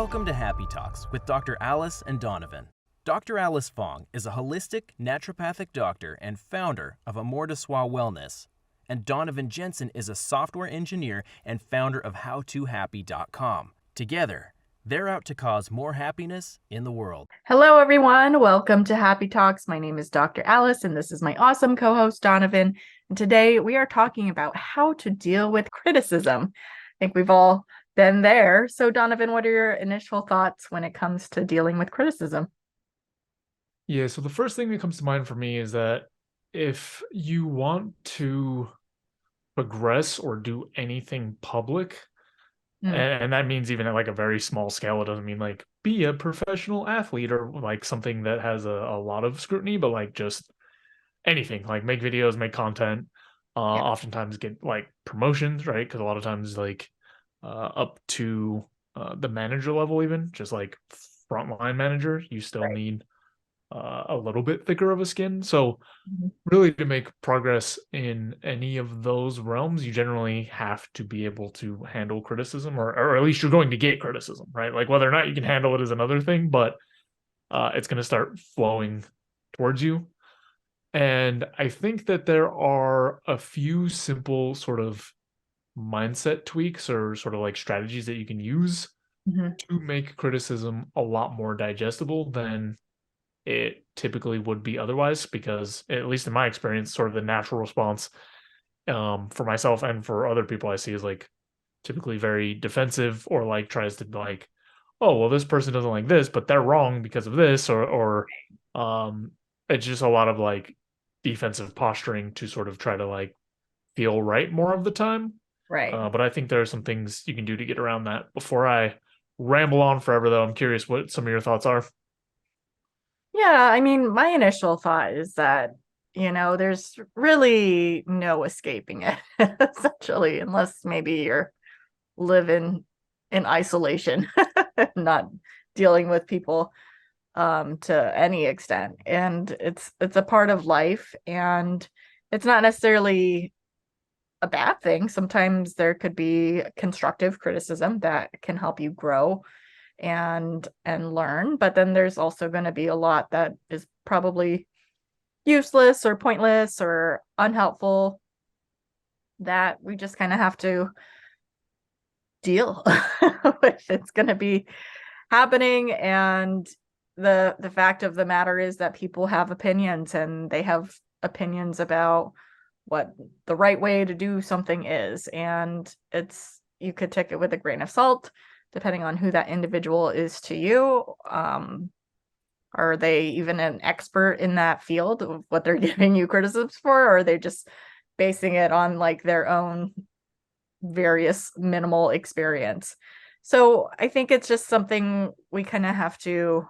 Welcome to Happy Talks with Dr. Alice and Donovan. Dr. Alice Fong is a holistic naturopathic doctor and founder of Amour de Soi Wellness, and Donovon Jenson is a software engineer and founder of HowToHappy.com. Together, they're out to cause more happiness in the world. Hello, everyone. Welcome to Happy Talks. My name is Dr. Alice, and this is my awesome co-host, Donovan. And today we are talking about how to deal with criticism. I think we've all been there. So, Donovan, what are your initial thoughts when it comes to dealing with criticism? Yeah, so the first thing that comes to mind for me is that if you want to progress or do anything public, and that means even at like a very small scale, it doesn't mean like be a professional athlete or like something that has a lot of scrutiny, but like just anything, like make videos, make content, oftentimes get like promotions, right? Because a lot of times like up to the manager level, even just like frontline manager, you still Right. need a little bit thicker of a skin. So Mhm. really to make progress in any of those realms, you generally have to be able to handle criticism, or at least you're going to get criticism, right? Like whether or not you can handle it is another thing, but it's going to start flowing towards you. And I think that there are a few simple sort of mindset tweaks or sort of like strategies that you can use Mhm. to make criticism a lot more digestible than it typically would be otherwise, because at least in my experience, sort of the natural response for myself and for other people I see is like typically very defensive, or like tries to like, oh well, this person doesn't like this but they're wrong because of this, or it's just a lot of like defensive posturing to sort of try to like feel right more of the time. Right. But I think there are some things you can do to get around that. Before I ramble on forever though, I'm curious what some of your thoughts are. Yeah, I mean, my initial thought is that, there's really no escaping it, essentially, unless maybe you're living in isolation, not dealing with people to any extent. And it's a part of life, and it's not necessarily a bad thing. Sometimes there could be constructive criticism that can help you grow and learn, but then there's also going to be a lot that is probably useless or pointless or unhelpful that we just kind of have to deal with. It's going to be happening, and the fact of the matter is that people have opinions, and they have opinions about what the right way to do something is, and you could take it with a grain of salt depending on who that individual is to you. Are they even an expert in that field of what they're giving you criticisms for, or are they just basing it on like their own various minimal experience? So I think it's just something we kind of have to,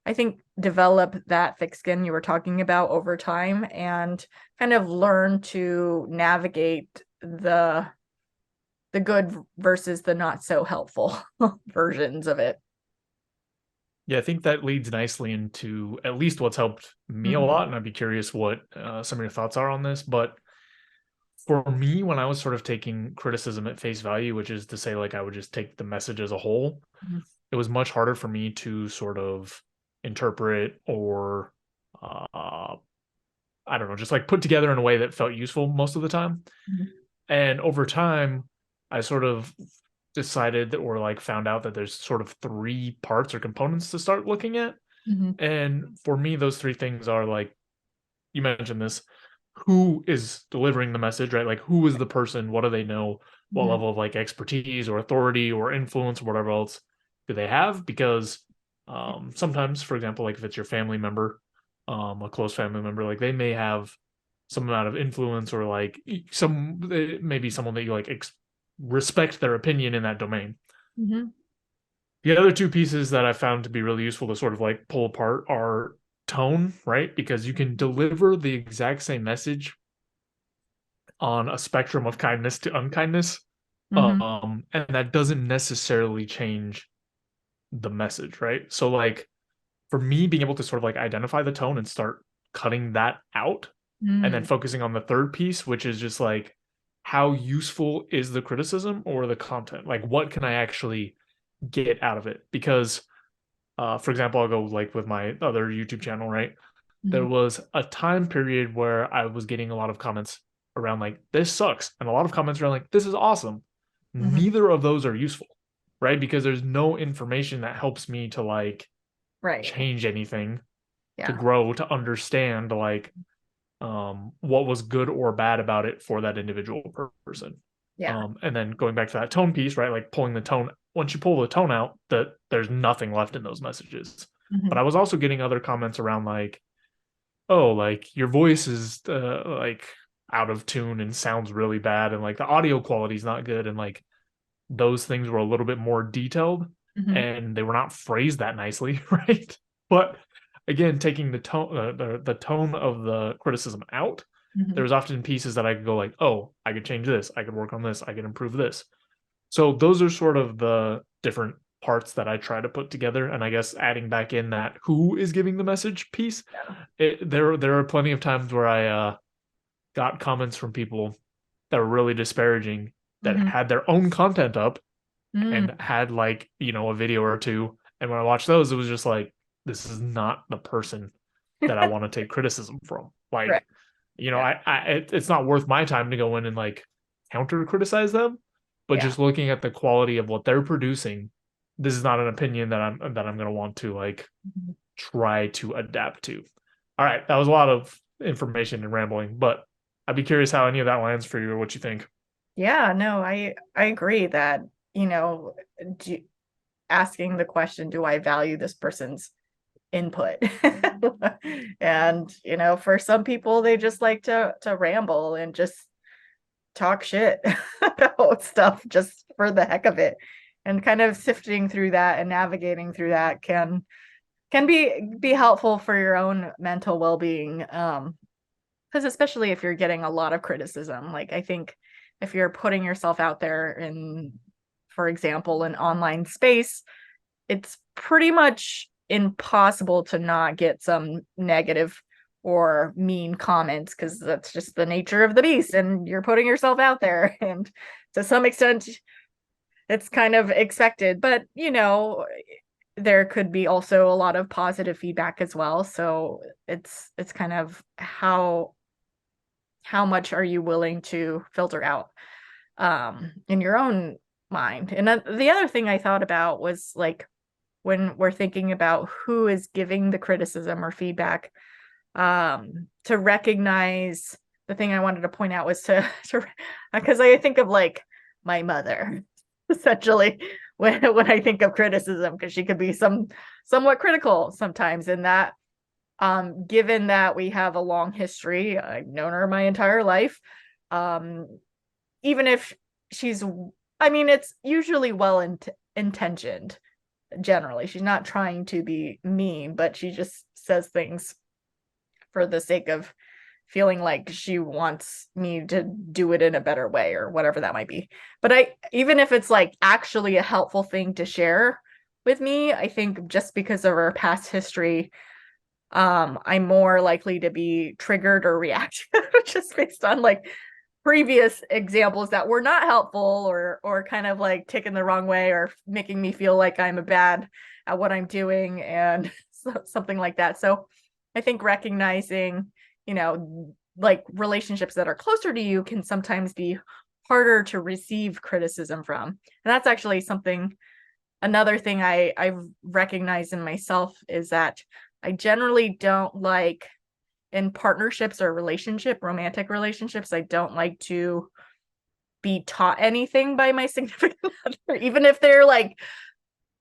I think, develop that thick skin you were talking about over time, and kind of learn to navigate the good versus the not so helpful versions of it. Yeah, I think that leads nicely into at least what's helped me a Mhm. lot, and I'd be curious what some of your thoughts are on this. But for me, when I was sort of taking criticism at face value, which is to say, like, I would just take the message as a whole, Mhm. it was much harder for me to sort of interpret or, uh, I don't know, just like put together in a way that felt useful most of the time. Mhm. And over time, I sort of decided that, or like found out that there's sort of three parts or components to start looking at. Mhm. And for me, those three things are like, you mentioned this, who is delivering the message, right? Like, who is the person? What do they know? What Mhm. level of like expertise or authority or influence or whatever else do they have? Because sometimes, for example, like if it's your family member, a close family member, like they may have some amount of influence, or like maybe someone that you like respect their opinion in that domain. Mhm. The other two pieces that I found to be really useful to sort of like pull apart are tone, right? Because you can deliver the exact same message on a spectrum of kindness to unkindness. Mhm. And that doesn't necessarily change the message, right? So like for me, being able to sort of like identify the tone and start cutting that out, and then Mm. focusing on the third piece, which is just like how useful is the criticism or the content? Like what can I actually get out of it. Because, for example, I'll go like with my other YouTube channel, right? There was a time period where I was getting a lot of comments around like, this sucks. And a lot of comments around like, this is awesome. Neither of those are useful, right? Because there's no information that helps me to like Right. change anything, to Yeah. grow, to understand like what was good or bad about it for that individual person. Yeah. And then going back to that tone piece, right? Like pulling the tone, once you pull the tone out, that there's nothing left in those messages. But I was also getting other comments around like, oh, like your voice is like out of tune and sounds really bad, and like the audio quality is not good, and like those things were a little bit more detailed and they were not phrased that nicely, right? But again, taking the tone, the tone of the criticism out, there was often pieces that I could go like, oh, I could change this, I could work on this, I could improve this. So those are sort of the different parts that I try to put together. And I guess adding back in that who is giving the message piece, there are plenty of times where I got comments from people that were really disparaging, that had their own content up and had like, you know, a video or two. And when I watched those, it was just like, this is not the person that I want to take criticism from. Like, Right. you know, it's not worth my time to go in and like counter criticize them, but just looking at the quality of what they're producing, this is not an opinion that I'm going to want to like try to adapt to. All right, that was a lot of information and rambling, but I'd be curious how any of that lands for you or what you think. Yeah, no, I agree that, you know, asking the question, do I value this person's input? And, you know, for some people, they just like to ramble and just talk shit about stuff just for the heck of it. And kind of sifting through that and navigating through that can be helpful for your own mental well-being. Because especially if you're getting a lot of criticism, like I think if you're putting yourself out there in, for example, an online space, it's pretty much impossible to not get some negative or mean comments, because that's just the nature of the beast and you're putting yourself out there, and to some extent it's kind of expected. But you know, there could be also a lot of positive feedback as well, so it's kind of how much are you willing to filter out in your own mind. And the other thing I thought about was like, when we're thinking about who is giving the criticism or feedback, to recognize, the thing I wanted to point out was to because I think of like my mother essentially when I think of criticism, because she could be somewhat critical sometimes. And that, given that we have a long history, I've known her my entire life, even if she's, I mean, it's usually well intentioned. Generally, she's not trying to be mean, but she just says things for the sake of feeling like she wants me to do it in a better way or whatever that might be. But even if it's like actually a helpful thing to share with me, I think just because of her past history, I'm more likely to be triggered or react just based on like previous examples that were not helpful, or kind of like taken the wrong way, or making me feel like I'm bad at what I'm doing, and something like that. So I think recognizing, you know, like relationships that are closer to you can sometimes be harder to receive criticism from. And that's actually another thing I've recognized in myself, is that I generally don't like, in partnerships or romantic relationships, I don't like to be taught anything by my significant other, even if they're like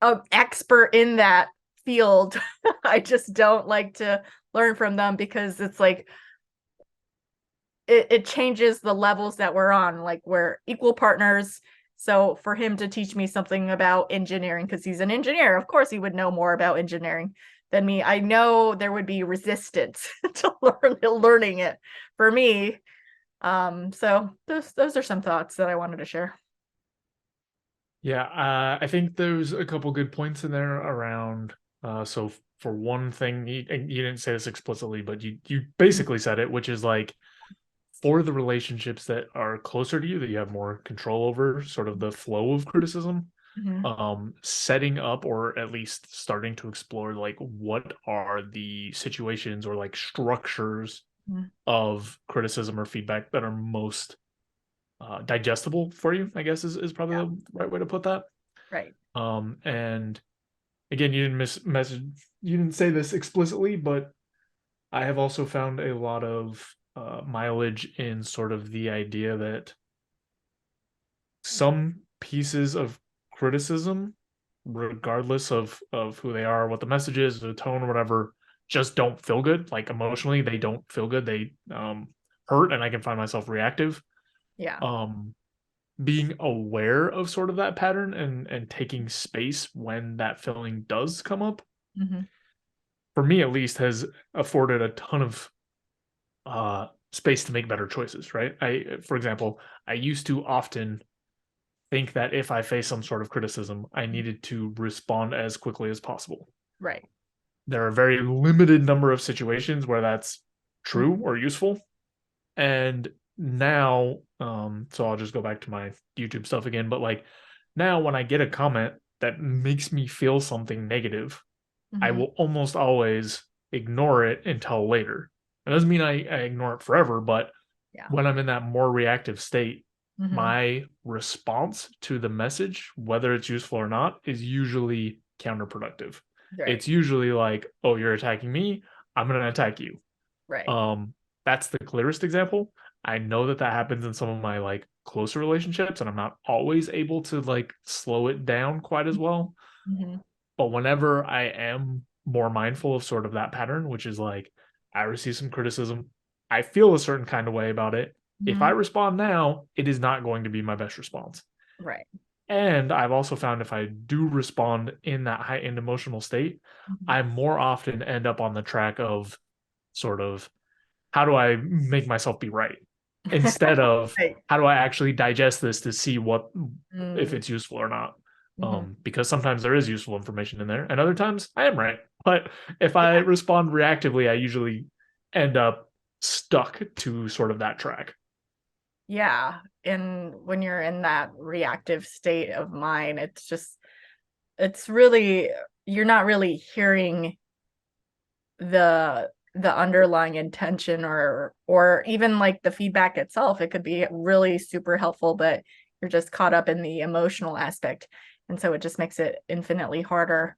an expert in that field. I just don't like to learn from them, because it's like it changes the levels that we're on. Like, we're equal partners. So for him to teach me something about engineering, because he's an engineer, of course he would know more about engineering than me. I know there would be resistance to learning it for me. So those are some thoughts that I wanted to share. Yeah, I think there's a couple good points in there around. So for one thing, you didn't say this explicitly, but you basically said it, which is like, for the relationships that are closer to you, that you have more control over, sort of the flow of criticism. setting up, or at least starting to explore, like, what are the situations or like structures Mhm. of criticism or feedback that are most digestible for you, I guess is probably Yeah. the right way to put that. Right. And again, you didn't say this explicitly, but I have also found a lot of mileage in sort of the idea that some pieces of criticism, regardless of who they are, what the message is, the tone, or whatever, just don't feel good. Like, emotionally, they don't feel good. They hurt, and I can find myself reactive. Yeah. Um, being aware of sort of that pattern and taking space when that feeling does come up, Mhm. for me at least, has afforded a ton of space to make better choices. Right? For example, I used to often think that if I face some sort of criticism, I needed to respond as quickly as possible. Right. There are a very limited number of situations where that's true Mhm. or useful. And now, so I'll just go back to my YouTube stuff again, but like, now when I get a comment that makes me feel something negative, I Mhm. will almost always ignore it until later. It doesn't mean I ignore it forever, but Yeah. when I'm in that more reactive state, Mhm. my response to the message, whether it's useful or not, is usually counterproductive. Right. It's usually like, "Oh, you're attacking me. I'm going to attack you." Right. Um, that's the clearest example. I know that that happens in some of my like closer relationships, and I'm not always able to like slow it down quite as well. Mhm. But whenever I am more mindful of sort of that pattern, which is like, I receive some criticism, I feel a certain kind of way about it. If I Mhm. respond now, it is not going to be my best response. Right. And I've also found if I do respond in that heightened emotional state, Mhm. I more often end up on the track of sort of, how do I make myself be right? Instead of, Right. how do I actually digest this to see what, if Mm. it's useful or not? Mhm. Because sometimes there is useful information in there, and other times I am right. But if I Yeah. respond reactively, I usually end up stuck to sort of that track. Yeah. And when you're in that reactive state of mind, it's really, you're not really hearing the underlying intention, or even like the feedback itself. It could be really super helpful, but you're just caught up in the emotional aspect. And so it just makes it infinitely harder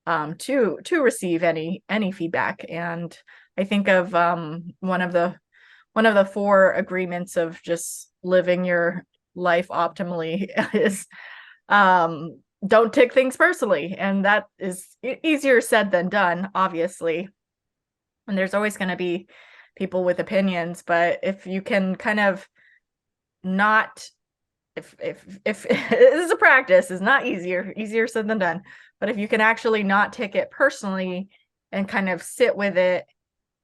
to receive any feedback. And I think of one of the four agreements of just living your life optimally is don't take things personally. And that is easier said than done, obviously. And there's always going to be people with opinions, but if you can kind of not, if this is a practice, is not easier said than done, but if you can actually not take it personally and kind of sit with it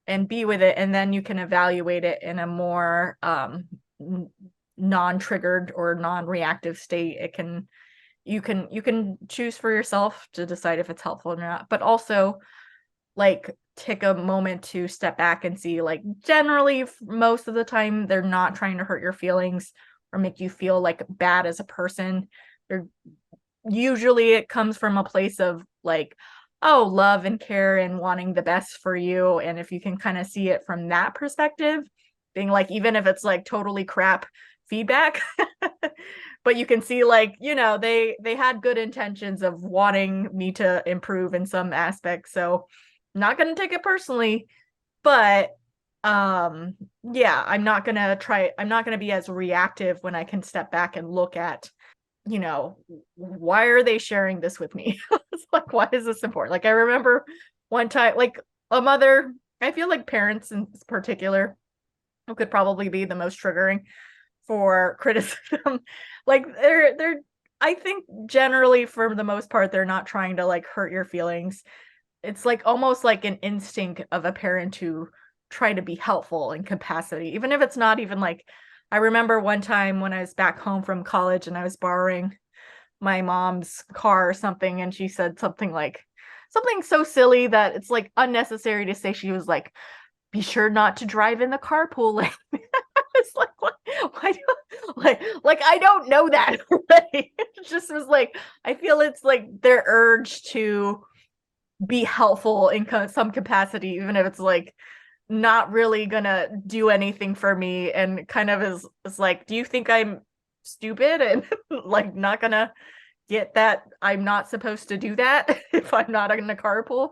and be with it, and then you can evaluate it in a more non-triggered or non-reactive state, you can choose for yourself to decide if it's helpful or not. But also, like, take a moment to step back and see, like, generally most of the time they're not trying to hurt your feelings or make you feel like bad as a person. They're usually, it comes from a place of like, oh, love and care and wanting the best for you. And if you can kind of see it from that perspective, being like, even if it's like totally crap feedback, but you can see, like, they had good intentions of wanting me to improve in some aspects. So I'm not going to take it personally, but yeah, I'm not going to be as reactive when I can step back and look at, why are they sharing this with me? It's like, why is this important? Like, I remember one time, like, a mother, I feel like parents in particular who could probably be the most triggering for criticism. Like, I think generally for the most part, they're not trying to like hurt your feelings. It's like almost like an instinct of a parent to try to be helpful in capacity, even if it's not even like, I remember one time when I was back home from college and I was borrowing my mom's car or something, and she said something so silly that it's like unnecessary to say. She was like, be sure not to drive in the carpool lane. It's like, what? like I don't know that. Right? It just was like, I feel it's like their urge to be helpful in some capacity, even if it's like not really gonna do anything for me, and kind of is like, do you think I'm stupid and like not gonna get that I'm not supposed to do that if I'm not in the carpool?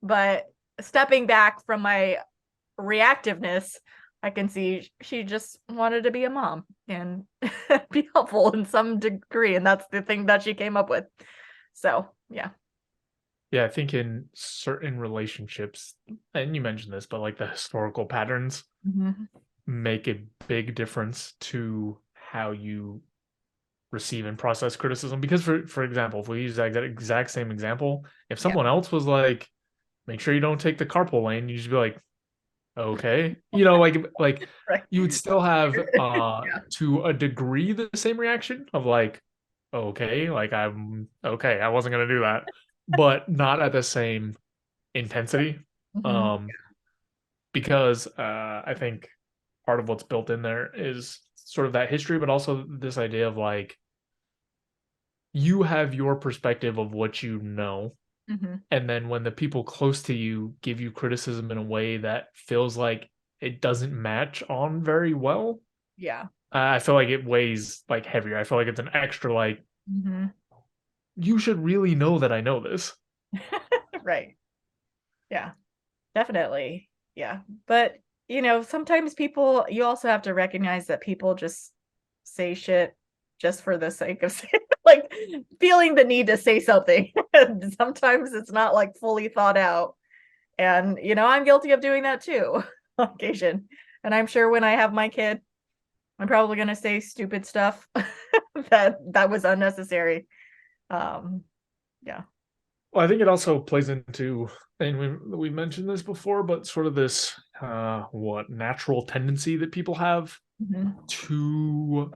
But stepping back from my reactiveness, I can see she just wanted to be a mom and be helpful in some degree, and that's the thing that she came up with. So yeah. Yeah, I think in certain relationships, and you mentioned this, but like the historical patterns Mm-hmm. make a big difference to how you receive and process criticism. Because for example, if we use that exact same example, if Yeah. someone else was like, make sure you don't take the carpool lane, you just be like, okay. You know, like Right. you would still have Yeah. to a degree the same reaction of like, okay, like I'm okay, I wasn't gonna do that, but not at the same intensity. Mm-hmm. Um because I think part of what's built in there is sort of that history, but also this idea of like you have your perspective of what you know. Mm-hmm. And then when the people close to you give you criticism in a way that feels like it doesn't match on very well, Yeah. I feel like it weighs like heavier. I feel like it's an extra like Mm-hmm. you should really know that I know this. Right. Yeah, definitely. Yeah. But, sometimes people, you also have to recognize that people just say shit just for the sake of saying, like feeling the need to say something. Sometimes it's not like fully thought out. And, I'm guilty of doing that too on occasion. And I'm sure when I have my kid, I'm probably going to say stupid stuff that was unnecessary. Um, yeah. Well, I think it also plays into, and we mentioned this before, but sort of this what natural tendency that people have Mhm. to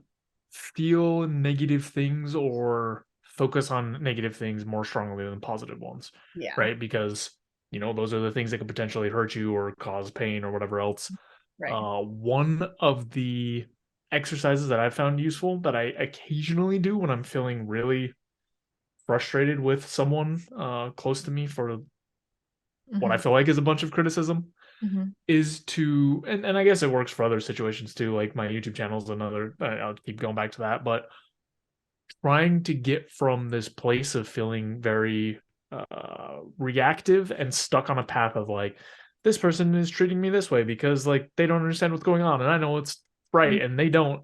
feel negative things or focus on negative things more strongly than positive ones, Yeah. right? Because those are the things that could potentially hurt you or cause pain or whatever else. Right. One of the exercises that I found useful that I occasionally do when I'm feeling really frustrated with someone close to me for what I Mhm. feel like is a bunch of criticism Mhm. is to, and I guess it works for other situations too, like my YouTube channel is another, I'll keep going back to that, but trying to get from this place of feeling very reactive and stuck on a path of like, this person is treating me this way because like they don't understand what's going on and I know it's right and they don't,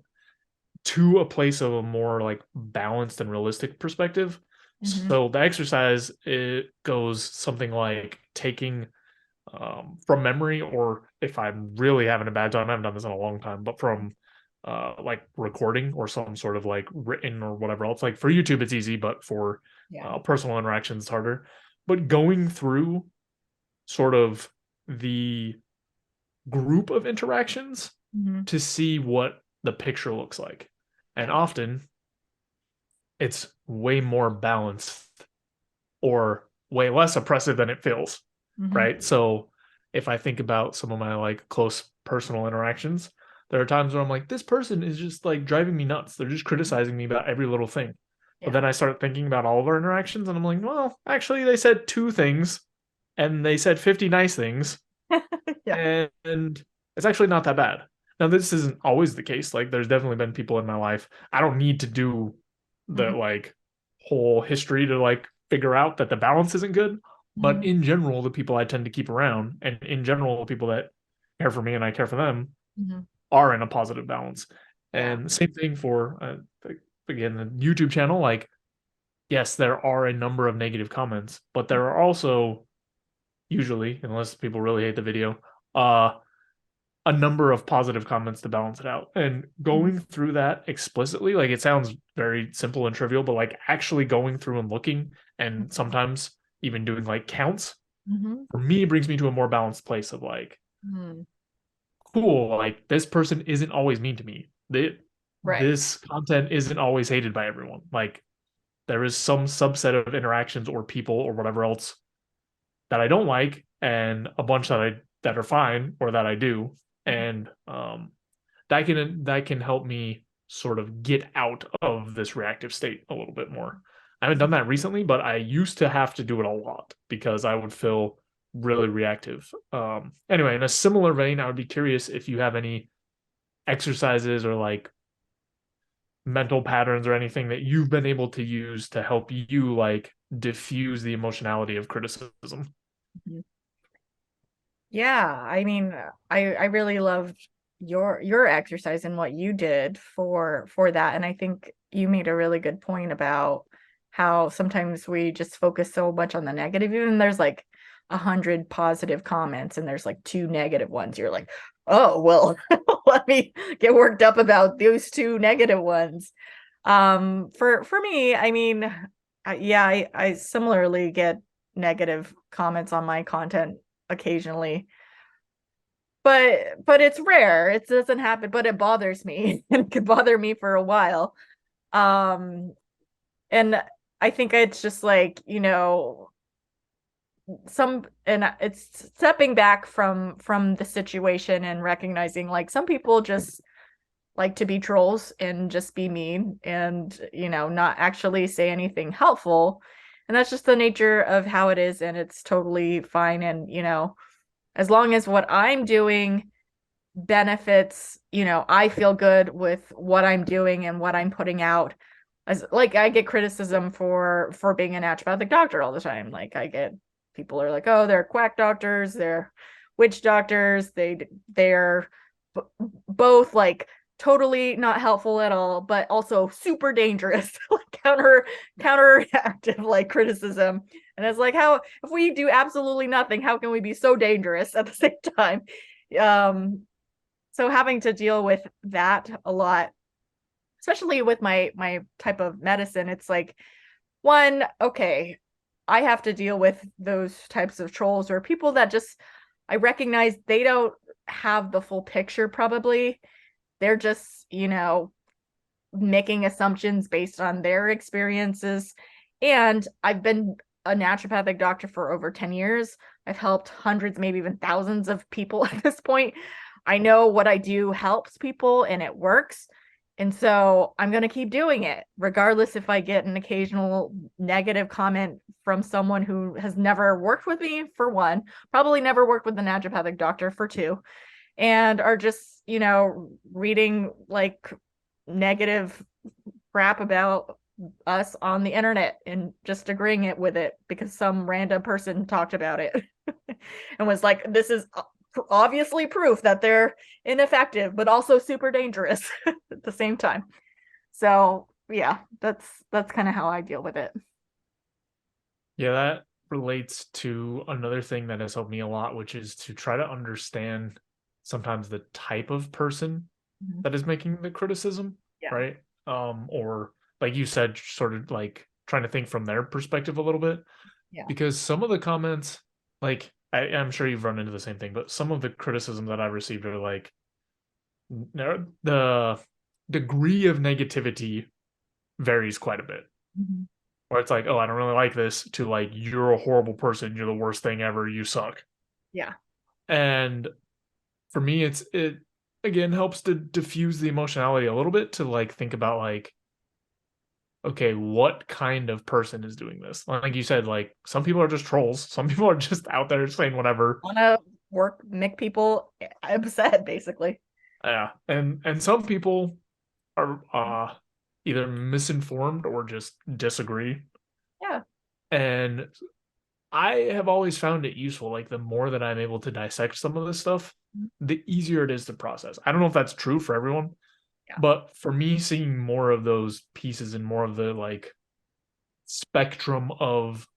to a place of a more like balanced and realistic perspective. Mhm. So the exercise, it goes something like taking from memory, or if I'm really having a bad time, I haven't done this in a long time, but from like recording or some sort of like written or whatever else. Like for YouTube, it's easy, but for Yeah. personal interactions, it's harder. But going through sort of the group of interactions Mhm. to see what the picture looks like. And Yeah. often it's way more balanced or way less oppressive than it feels, Mhm. right? So if I think about some of my like close personal interactions, there are times where I'm like, this person is just like driving me nuts. They're just criticizing me about every little thing. But Yeah. then I start thinking about all of our interactions and I'm like, well, actually, they said two things and they said 50 nice things. Yeah. And it's actually not that bad. Now, this isn't always the case. Like, there's definitely been people in my life. I don't need to do the Mhm. like whole history to like figure out that the balance isn't good. But Mhm. in general, the people I tend to keep around, and in general, the people that care for me and I care for them, Mhm. are in a positive balance. Yeah. And same thing for again the YouTube channel. Like, yes, there are a number of negative comments, but there are also usually, unless people really hate the video, a number of positive comments to balance it out. And Mhm. going through that explicitly, like it sounds very simple and trivial, but like actually going through and looking and sometimes even doing like counts Mhm. for me brings me to a more balanced place of like, Mhm. cool, like this person isn't always mean to me. Right. This content isn't always hated by everyone. Like there is some subset of interactions or people or whatever else that I don't like, and a bunch that are fine or that I do, Mhm. and that can help me sort of get out of this reactive state a little bit more. I haven't done that recently, but I used to have to do it a lot because I would feel really reactive. Anyway, in a similar vein, I would be curious if you have any exercises or like mental patterns or anything that you've been able to use to help you like diffuse the emotionality of criticism. Mhm. Yeah, I mean, I really loved your exercise and what you did for that. And I think you made a really good point about how sometimes we just focus so much on the negative. Even there's like 100 positive comments and there's like 2 negative ones. You're like, oh well, let me get worked up about those 2 negative ones. For me, I mean, I similarly get negative comments on my content occasionally, but it's rare. It doesn't happen, but it bothers me and it could bother me for a while. um and I think it's just like, it's stepping back from the situation and recognizing like some people just like to be trolls and just be mean and not actually say anything helpful, and that's just the nature of how it is, and it's totally fine. And as long as what I'm doing benefits, I feel good with what I'm doing and what I'm putting out. As like I get criticism for being a naturopathic doctor all the time. Like I get people are like, oh, they're quack doctors, they're witch doctors, they're both like totally not helpful at all, but also super dangerous, like counteractive like criticism. And it's like, how if we do absolutely nothing, how can we be so dangerous at the same time? So having to deal with that a lot, especially with my type of medicine, it's like, one, okay, I have to deal with those types of trolls or people that just, I recognize they don't have the full picture probably. They're just, making assumptions based on their experiences. And I've been a naturopathic doctor for over 10 years. I've helped hundreds, maybe even thousands of people at this point. I know what I do helps people and it works. And so I'm going to keep doing it, regardless if I get an occasional negative comment from someone who has never worked with me, for one, probably never worked with a naturopathic doctor, for two, and are just, reading like negative crap about us on the internet and just agreeing it with it because some random person talked about it and was like, this is obviously proof that they're ineffective, but also super dangerous at the same time. So yeah, that's kind of how I deal with it. Yeah, that relates to another thing that has helped me a lot, which is to try to understand sometimes the type of person Mhm. that is making the criticism, Yeah. right? Or like you said, sort of like trying to think from their perspective a little bit. Yeah. Because some of the comments, like I'm sure you've run into the same thing, but some of the criticism that I've received are like the degree of negativity varies quite a bit. Mhm. Where it's like, oh, I don't really like this, to like, you're a horrible person, you're the worst thing ever, you suck. Yeah. And for me, it again helps to diffuse the emotionality a little bit, to like think about like, okay, what kind of person is doing this? Like you said, like some people are just trolls, some people are just out there saying whatever. Want to make people upset, basically. Yeah. And some people are either misinformed or just disagree. Yeah. And I have always found it useful. Like the more that I'm able to dissect some of this stuff, the easier it is to process. I don't know if that's true for everyone, Yeah. but for me, seeing more of those pieces and more of the like spectrum of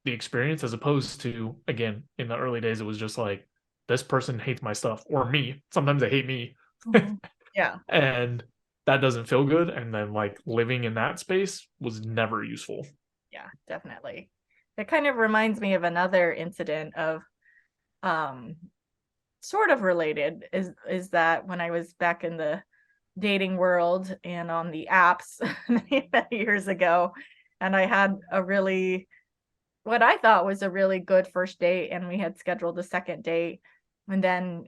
the experience, as opposed to, again, in the early days, it was just like, this person hates my stuff, or me. Sometimes they hate me. Mhm. Yeah. And that doesn't feel good. And then like living in that space was never useful. Yeah, definitely. It kind of reminds me of another incident of um sort of related, is that when I was back in the dating world and on the apps many years ago, and I had a really, what I thought was a really good first date, and we had scheduled a second date, and then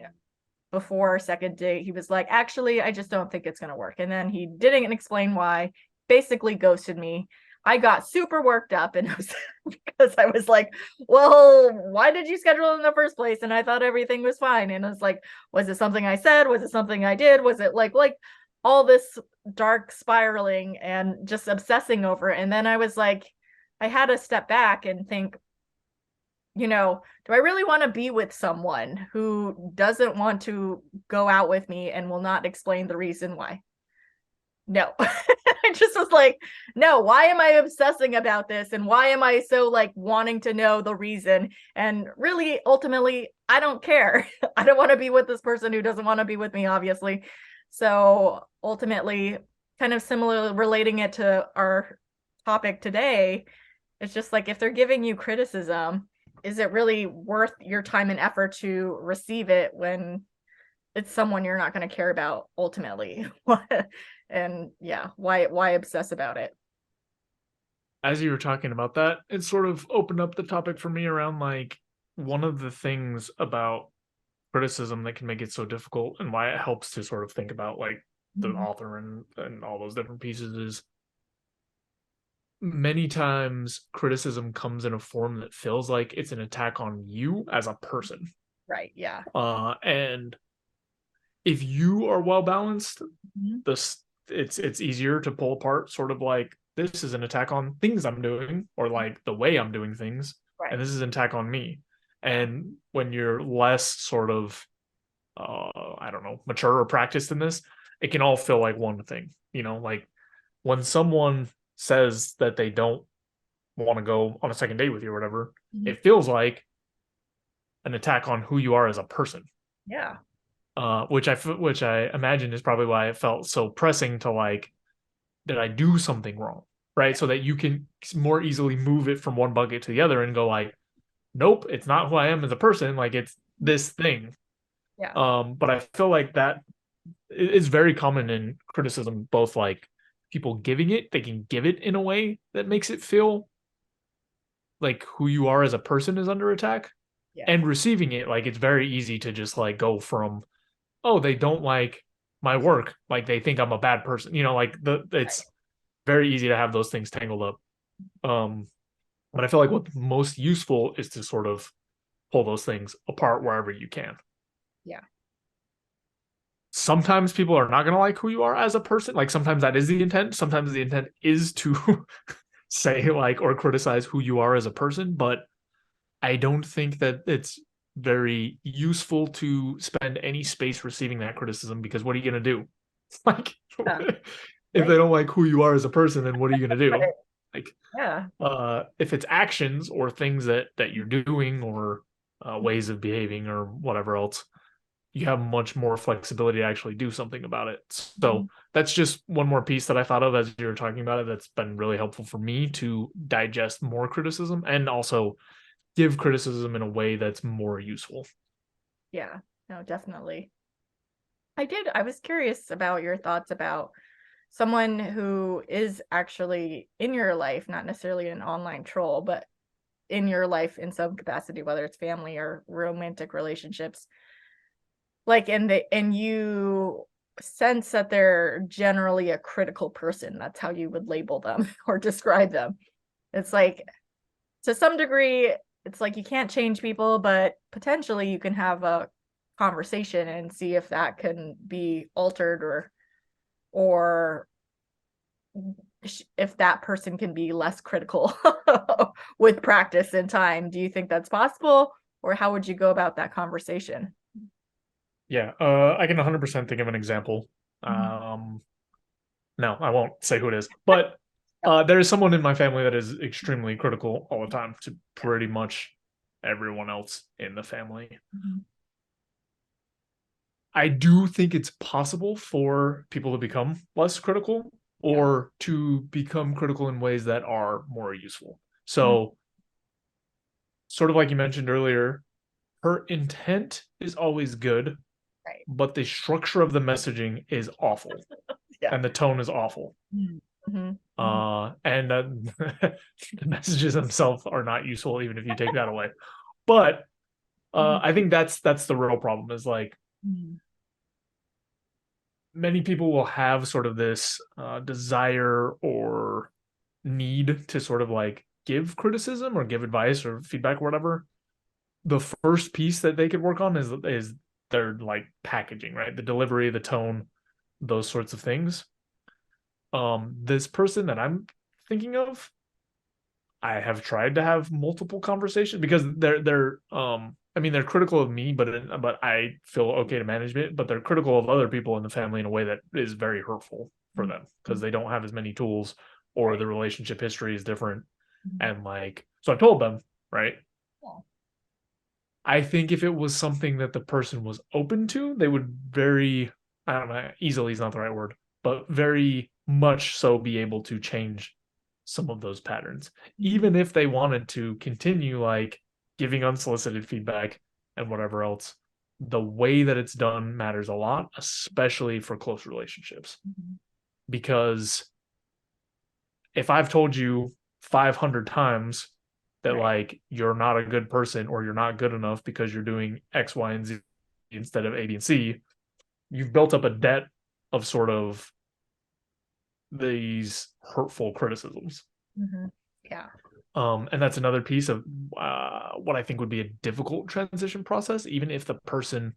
before our second date, he was like, actually, I just don't think it's going to work. And then he didn't explain why, basically ghosted me. I got super worked up, and it was because I was like, well, why did you schedule it in the first place? And I thought everything was fine. And it's like, was it something I said? Was it something I did? Was it like all this dark spiraling and just obsessing over it? And then I was like, I had to step back and think, do I really want to be with someone who doesn't want to go out with me and will not explain the reason why? No. I just was like, no, why am I obsessing about this? And why am I so wanting to know the reason? And really, ultimately, I don't care. I don't want to be with this person who doesn't want to be with me, obviously. So ultimately, kind of similar, relating it to our topic today, it's just like, if they're giving you criticism, is it really worth your time and effort to receive it when it's someone you're not going to care about ultimately? And yeah, why obsess about it? As you were talking about that, it sort of opened up the topic for me around one of the things about criticism that can make it so difficult, and why it helps to sort of think about the author and all those different pieces, is many times criticism comes in a form that feels like it's an attack on you as a person. Right. Yeah. And if you are well balanced, it's easier to pull apart sort of this is an attack on things I'm doing, or the way I'm doing things, Right. and this is an attack on me. And when you're less sort of I don't know, mature or practiced in this, it can all feel like one thing. When someone says that they don't want to go on a second date with you or whatever, it feels like an attack on who you are as a person. Yeah. Which I imagine is probably why it felt so pressing to did I do something wrong, right? So that you can more easily move it from one bucket to the other and go nope, it's not who I am as a person. It's this thing. Yeah. But I feel like that is very common in criticism, both people giving it, they can give it in a way that makes it feel like who you are as a person is under attack, and receiving it, it's very easy to just go from, oh, they don't like my work, they think I'm a bad person, it's very easy to have those things tangled up. But I feel like what's most useful is to sort of pull those things apart wherever you can. Yeah. Sometimes people are not going to like who you are as a person. Sometimes that is the intent. Sometimes the intent is to say or criticize who you are as a person, but I don't think that it's very useful to spend any space receiving that criticism, because what are you going to do? If they don't like who you are as a person, then what are you going to do? If it's actions or things that you're doing, or ways of behaving or whatever else, you have much more flexibility to actually do something about it. So that's just one more piece that I thought of as you were talking about it, that's been really helpful for me to digest more criticism, and also give criticism in a way that's more useful. Yeah, no, definitely. I was curious about your thoughts about someone who is actually in your life, not necessarily an online troll, but in your life in some capacity, whether it's family or romantic relationships. And you sense that they're generally a critical person. That's how you would label them or describe them. It's to some degree, it's you can't change people, but potentially you can have a conversation and see if that can be altered, or if that person can be less critical with practice and time. Do you think that's possible, or how would you go about that conversation? Yeah, I can 100% think of an example. No, I won't say who it is, but there is someone in my family that is extremely critical all the time to pretty much everyone else in the family. I do think it's possible for people to become less critical, or to become critical in ways that are more useful. So, sort of like you mentioned earlier, her intent is always good, but the structure of the messaging is awful. And the tone is awful. And the messages themselves are not useful, even if you take that away. But I think that's the real problem, is Mm. Many people will have sort of this desire or need to sort of like give criticism or give advice or feedback or whatever. The first piece that they could work on is their like packaging, right? The delivery, the tone, those sorts of things. This person that I'm thinking of, I have tried to have multiple conversations because they're I mean they're critical of me, but I feel okay to manage it, but they're critical of other people in the family in a way that is very hurtful for them because they don't have as many tools or Right. the relationship history is different. Mhm. And like so I told them, right? Yeah. I think if it was something that the person was open to, they would very, I don't know, easily is not the right word, but very much so be able to change some of those patterns. Mhm. Even if they wanted to continue like giving unsolicited feedback and whatever else, the way that it's done matters a lot, especially for close relationships. Mhm. Because if I've told you 500 times that Right. like you're not a good person or you're not good enough because you're doing X, Y, and Z instead of A, B, and C, you've built up a debt of sort of these hurtful criticisms. Mhm. Yeah. And that's another piece of what I think would be a difficult transition process, even if the person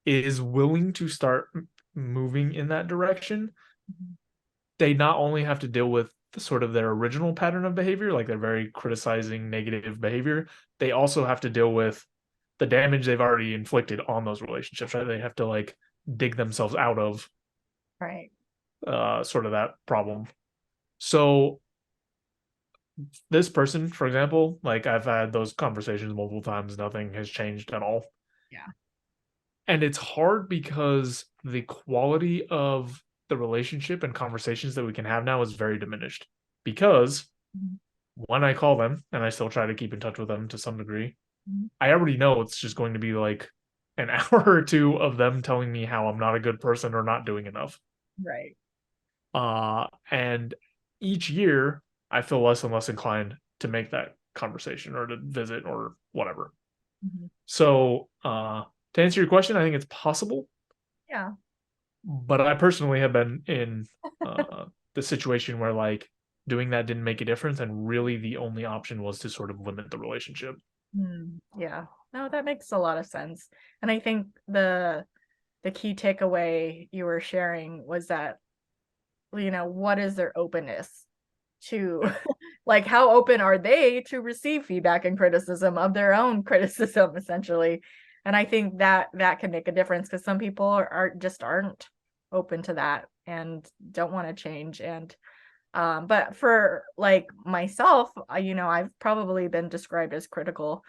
is willing to start moving in that direction. Mhm. They not only have to deal with the sort of their original pattern of behavior, like their very criticizing negative behavior, they also have to deal with the damage they've already inflicted on those relationships, right? They have to like dig themselves out of Right. sort of that problem. So this person, for example, like I've had those conversations multiple times, nothing has changed at all. Yeah. And it's hard because the quality of the relationship and conversations that we can have now is very diminished. Because Mhm. when I call them, and I still try to keep in touch with them to some degree, Mhm. I already know it's just going to be like an hour or two of them telling me how I'm not a good person or not doing enough. Right. And each year I feel less and less inclined to make that conversation or to visit or whatever. Mhm. So, to answer your question, I think it's possible, Yeah. but I personally have been in the situation where like doing that didn't make a difference, and really the only option was to sort of limit the relationship. Yeah. No, that makes a lot of sense. And I think the key takeaway you were sharing was that, what is their openness to Yeah. like how open are they to receive feedback and criticism of their own criticism essentially. And I think that that can make a difference because some people aren't open to that and don't want to change. And but for like myself, I've probably been described as critical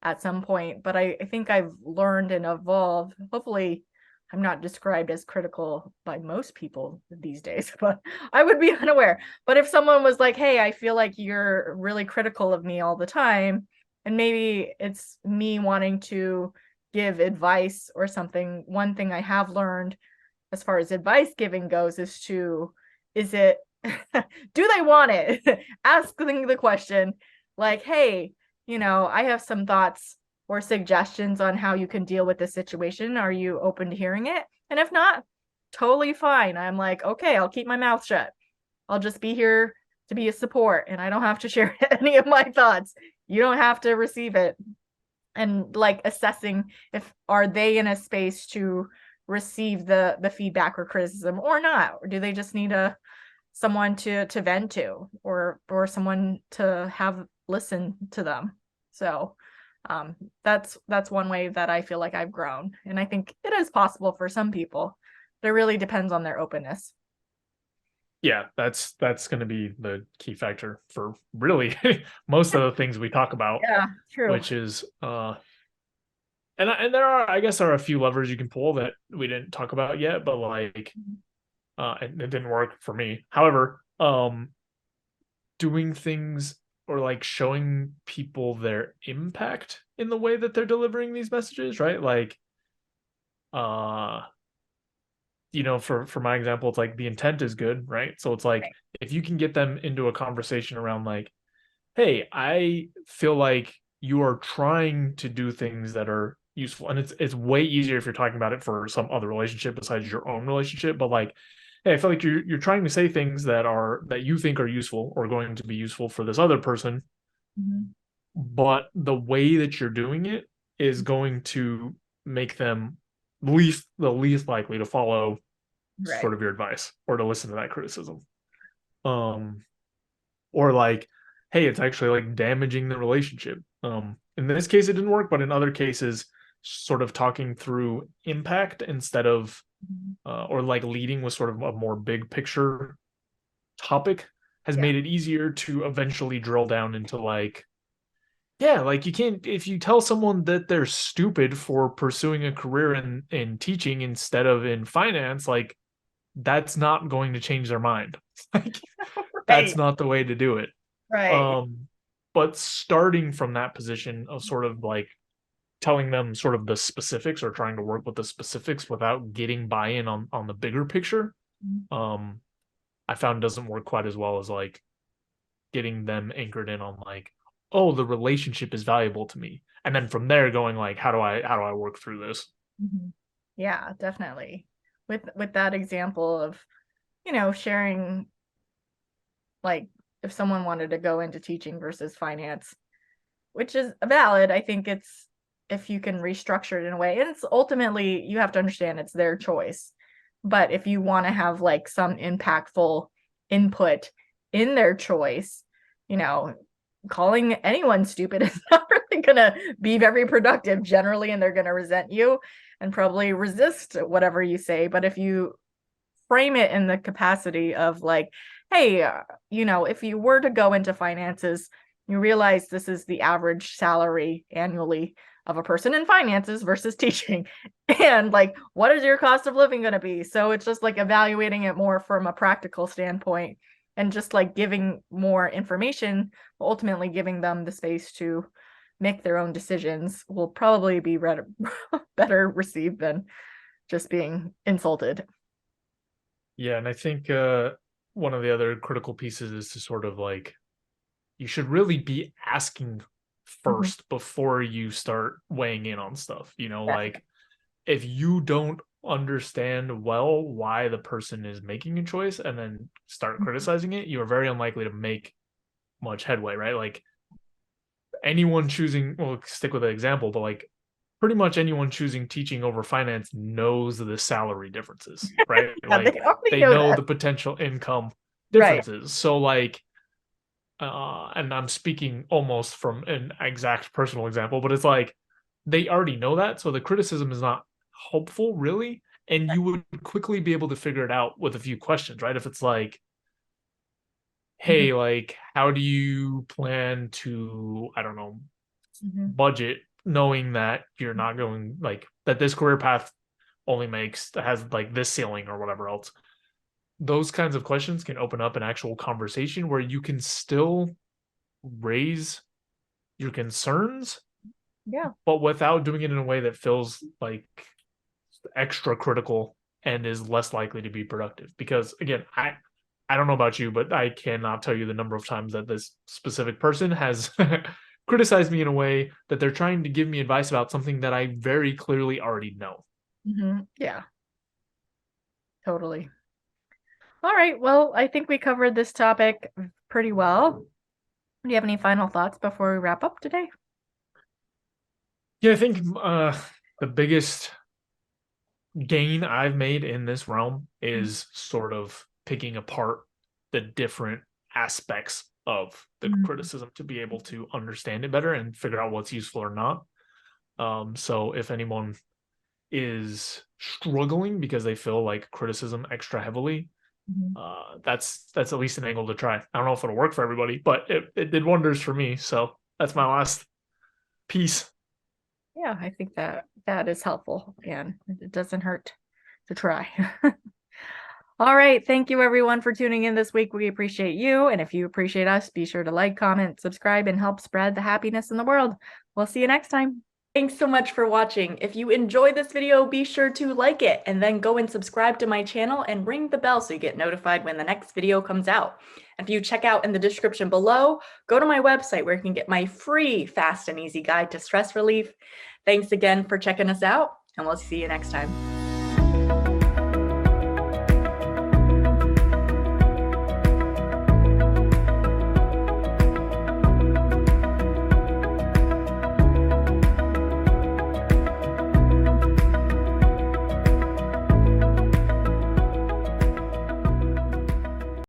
at some point, but I think I've learned and evolved. Hopefully, I'm not described as critical by most people these days, but I would be unaware. But if someone was like, "Hey, I feel like you're really critical of me all the time," and maybe it's me wanting to give advice or something, one thing I have learned as far as advice giving goes is it do they want it? Asking the question like, hey, I have some thoughts or suggestions on how you can deal with this situation. Are you open to hearing it? And if not, totally fine. I'm like, okay, I'll keep my mouth shut. I'll just be here to be a support and I don't have to share any of my thoughts. You don't have to receive it. And like assessing if are they in a space to receive the feedback or criticism or not, or do they just need someone to vent to or someone to have listen to them. So that's one way that I feel like I've grown, and I think it is possible for some people, but it really depends on their openness. Yeah, that's going to be the key factor for really most of the things we talk about, Yeah, true. which is and there are, I guess, there are a few levers you can pull that we didn't talk about yet, but like it didn't work for me. However, doing things or like showing people their impact in the way that they're delivering these messages, right? Like uh for my example, it's like the intent is good, right? So it's like Right. if you can get them into a conversation around like, hey, I feel like you are trying to do things that are useful. And it's way easier if you're talking about it for some other relationship besides your own relationship. But like, hey, I feel like you're trying to say things that you think are useful or going to be useful for this other person, but the way that you're doing it is going to make them the least likely to follow Right. sort of your advice or to listen to that criticism. Or like, hey, it's actually like damaging the relationship. In this case it didn't work, but in other cases sort of talking through impact instead of or like leading with sort of a more big picture topic has made it easier to eventually drill down into like, yeah, like you can't, if you tell someone that they're stupid for pursuing a career in teaching instead of in finance, like that's not going to change their mind. Like that's not the way to do it. Right. But starting from that position of sort of like telling them sort of the specifics or trying to work with the specifics without getting buy-in on the bigger picture, I found doesn't work quite as well as like getting them anchored in on like, oh, the relationship is valuable to me, and then from there going like, how do I work through this? Yeah, definitely. With that example of, sharing, like if someone wanted to go into teaching versus finance, which is valid. I think it's, if you can restructure it in a way, and it's ultimately, you have to understand it's their choice. But if you want to have like some impactful input in their choice, calling anyone stupid is not really going to be very productive generally, and they're going to resent you and probably resist whatever you say. But if you frame it in the capacity of like, hey, if you were to go into finances, you realize this is the average salary annually of a person in finances versus teaching. And like, what is your cost of living going to be? So it's just like evaluating it more from a practical standpoint and just like giving more information, ultimately giving them the space to make their own decisions will probably be better received than just being insulted. Yeah, and I think one of the other critical pieces is to sort of like, you should really be asking first before you start weighing in on stuff. Like if you don't understand well why the person is making a choice and then start criticizing it, you are very unlikely to make much headway, right? Like anyone choosing, well, stick with the example, but like pretty much anyone choosing teaching over finance knows the salary differences, right? Like they know the potential income differences. Right. So like, and I'm speaking almost from an exact personal example, but it's like they already know that. So the criticism is not hopeful really. And you would quickly be able to figure it out with a few questions, right? If it's like, hey, like, how do you plan to, I don't know, budget, knowing that you're not going like that this career path only has like this ceiling or whatever else. Those kinds of questions can open up an actual conversation where you can still raise your concerns, but without doing it in a way that feels like extra critical and is less likely to be productive. Because again, I don't know about you, but I cannot tell you the number of times that this specific person has criticized me in a way that they're trying to give me advice about something that I very clearly already know. Yeah, totally. All right. Well, I think we covered this topic pretty well. Do you have any final thoughts before we wrap up today? Yeah, I think the biggest gain I've made in this realm is sort of picking apart the different aspects of the criticism to be able to understand it better and figure out what's useful or not. So if anyone is struggling because they feel like criticism extra heavily, that's at least an angle to try. I don't know if it'll work for everybody, but it did wonders for me. So that's my last piece. Yeah, I think that is helpful, and it doesn't hurt to try. All right. Thank you everyone for tuning in this week. We appreciate you. And if you appreciate us, be sure to like, comment, subscribe, and help spread the happiness in the world. We'll see you next time. Thanks so much for watching. If you enjoyed this video, be sure to like it and then go and subscribe to my channel and ring the bell so you get notified when the next video comes out. If you check out in the description below, go to my website where you can get my free fast and easy guide to stress relief. Thanks again for checking us out, and we'll see you next time.